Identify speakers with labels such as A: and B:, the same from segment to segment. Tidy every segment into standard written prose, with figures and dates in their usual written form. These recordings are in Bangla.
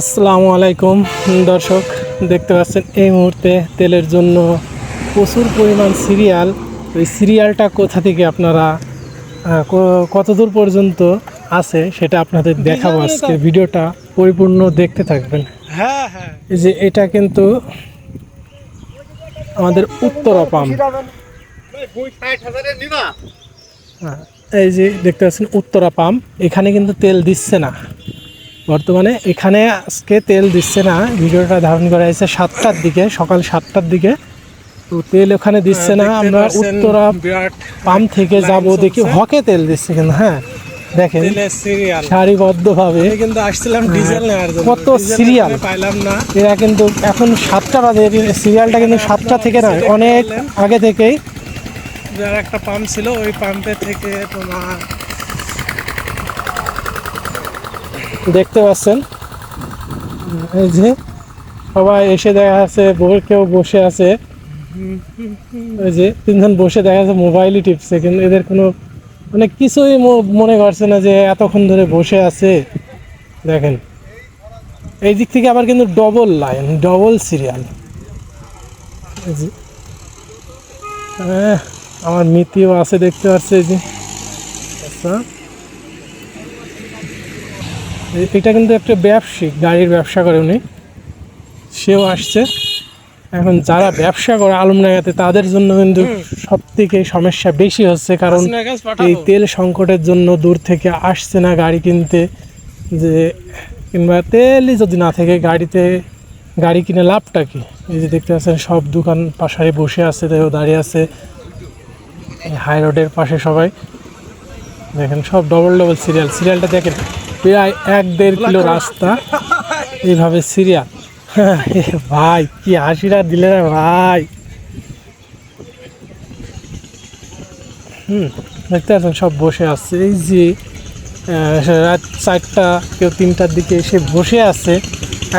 A: আসসালামু আলাইকুম দর্শক, দেখতে পাচ্ছেন এই মুহূর্তে তেলের জন্য প্রচুর পরিমাণ সিরিয়াল। ওই সিরিয়ালটা কোথা থেকে আপনারা কতদূর পর্যন্ত আছে সেটা আপনাদের দেখাবো। আজকে ভিডিওটা পরিপূর্ণ দেখতে থাকবেন।
B: হ্যাঁ হ্যাঁ,
A: এই যে এটা কিন্তু আমাদের উত্তরা পাম্প। এই যে দেখতে পাচ্ছেন উত্তরা পাম্প, এখানে কিন্তু তেল দিচ্ছে না বর্তমানে। এখানে আজকে তেল দিচ্ছে না। ভিডিওটা ধারণ করা হয়েছে 7টার দিকে, সকাল 7টার দিকে। তো তেল ওখানে দিচ্ছে না। আমরা উত্তরা পাম্প থেকে যাব, দেখি হকে তেল দিচ্ছে কিন্তু। হ্যাঁ দেখেন সারিবদ্ধভাবে
B: কিন্তু আসছিলাম ডিজেল নেওয়ার জন্য,
A: কত সিরিয়াল
B: পাইলাম না।
A: এরা কিন্তু এখন 7টা বাজে, সিরিয়ালটা কিন্তু 7টা থেকে নয়, অনেক আগে থেকেই।
B: যার একটা পাম্প ছিল, ওই পাম্পে থেকে তোমার
A: দেখতে পাচ্ছেন এই যে সবাই এসে দেখা যাচ্ছে, কেউ বসে আছে। ওই যে তিনজন বসে দেখা যাচ্ছে মোবাইলই টিপছে, কিন্তু এদের কোনো মানে কিছুই মনে করছে না যে এতক্ষণ ধরে বসে আছে। দেখেন এই দিক থেকে আবার কিন্তু ডবল লাইন, ডবল সিরিয়াল। হ্যাঁ, আমার মিতিও আছে দেখতে পাচ্ছে। এই যে আচ্ছা, এটা কিন্তু একটা ব্যবসায়িক, গাড়ির ব্যবসা করে উনি, সেও আসছে। এখন যারা ব্যবসা করে আলমডাঙ্গাতে, তাদের জন্য কিন্তু সব থেকে সমস্যা বেশি হচ্ছে, কারণ এই তেল সংকটের জন্য দূর থেকে আসছে না গাড়ি কিনতে। যে কিংবা তেলই যদি না থাকে গাড়িতে, গাড়ি কিনে লাভটা কি? এই যে দেখতে পাচ্ছেন সব দোকান পাশে বসে আছে, তাইও দাঁড়িয়ে আছে হাই রোডের পাশে সবাই। দেখেন সব ডবল ডবল সিরিয়াল। সিরিয়ালটা দেখেন, প্রায় 1-1.5 কিলো রাস্তা এইভাবে সিরিয়াল। ভাই কি হাসিটা দিলে না ভাই। দেখতে পাচ্ছেন সব বসে আছে। এই যে রাত 4টা কেউ 3টার দিকে এসে বসে আছে।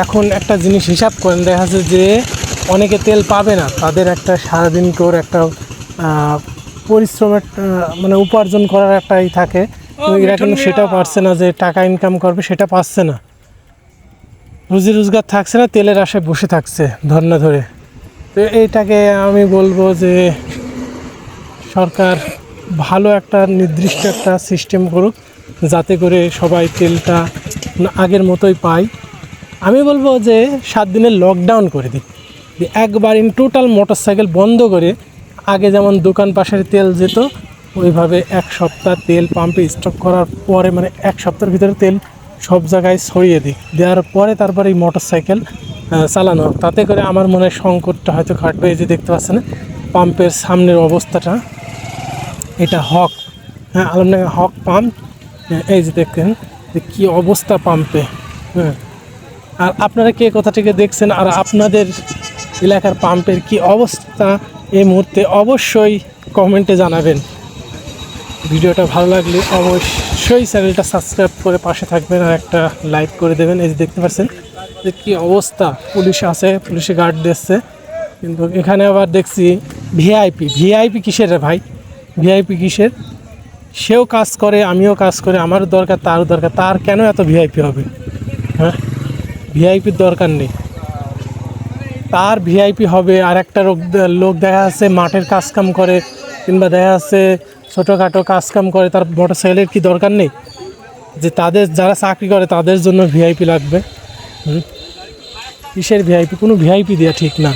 A: এখন একটা জিনিস হিসাব করেন, দেখা যাচ্ছে যে অনেকে তেল পাবে না, তাদের একটা সারাদিন করে একটা পরিশ্রমের মানে উপার্জন করার একটাই থাকে। এরা কিন্তু সেটাও পারছে না, যে টাকা ইনকাম করবে সেটা পাচ্ছে না, রুজি রোজগার থাকছে না, তেলের আশায় বসে থাকছে ধর্না ধরে। তো এইটাকে আমি বলবো যে সরকার ভালো একটা নির্দিষ্ট একটা সিস্টেম করুক, যাতে করে সবাই তেলটা আগের মতোই পায়। আমি বলবো যে 7 দিনের লকডাউন করে দিই, একবার ইন টোটাল মোটরসাইকেল বন্ধ করে, আগে যেমন দোকান পাশের তেল যেত ওইভাবে 1 সপ্তাহ তেল পাম্পে স্টক করার পরে, মানে 1 সপ্তাহের ভিতরে তেল সব জায়গায় ছড়িয়ে দিই, দেওয়ার পরে তারপরে এই মোটরসাইকেল চালানো। তাতে করে আমার মনে হয় সংকটটা হয়তো কাটবে। এই যে দেখতে পাচ্ছেন পাম্পের সামনের অবস্থাটা, এটা হক, হ্যাঁ আলমডাঙ্গা হক পাম্প। এই যে দেখেন যে কী অবস্থা পাম্পে। হ্যাঁ, আর আপনারা কে কোথা থেকে দেখছেন, আর আপনাদের এলাকার পাম্পের কি অবস্থা এই মুহূর্তে অবশ্যই কমেন্টে জানাবেন। ভিডিওটা ভালো লাগলে অবশ্যই চ্যানেলটা সাবস্ক্রাইব করে পাশে থাকবেন, আর একটা লাইক করে দেবেন। এই যে দেখতে পাচ্ছেন যে কী অবস্থা, পুলিশ আছে, পুলিশে গার্ড দিচ্ছে। কিন্তু এখানে আবার দেখছি ভিআইপি। ভিআইপি কিসের রে ভাই? ভিআইপি কিসের? সেও কাজ করে, আমিও কাজ করে, আমারও দরকার, তারও দরকার। তার কেন এত ভিআইপি হবে? হ্যাঁ, ভিআইপির দরকার নেই, তার ভিআইপি হবে। আর একটা লোক দেখা যাচ্ছে মাঠের কাজকাম করে, কিংবা দেখা যাচ্ছে ছোটোখাটো কাজকাম করে, তার মোটরসাইকেলের কি দরকার নেই? যে তাদের যারা চাকরি করে তাদের জন্য ভিআইপি লাগবে। কিসের ভিআইপি? কোনো ভিআইপি দেওয়া ঠিক না।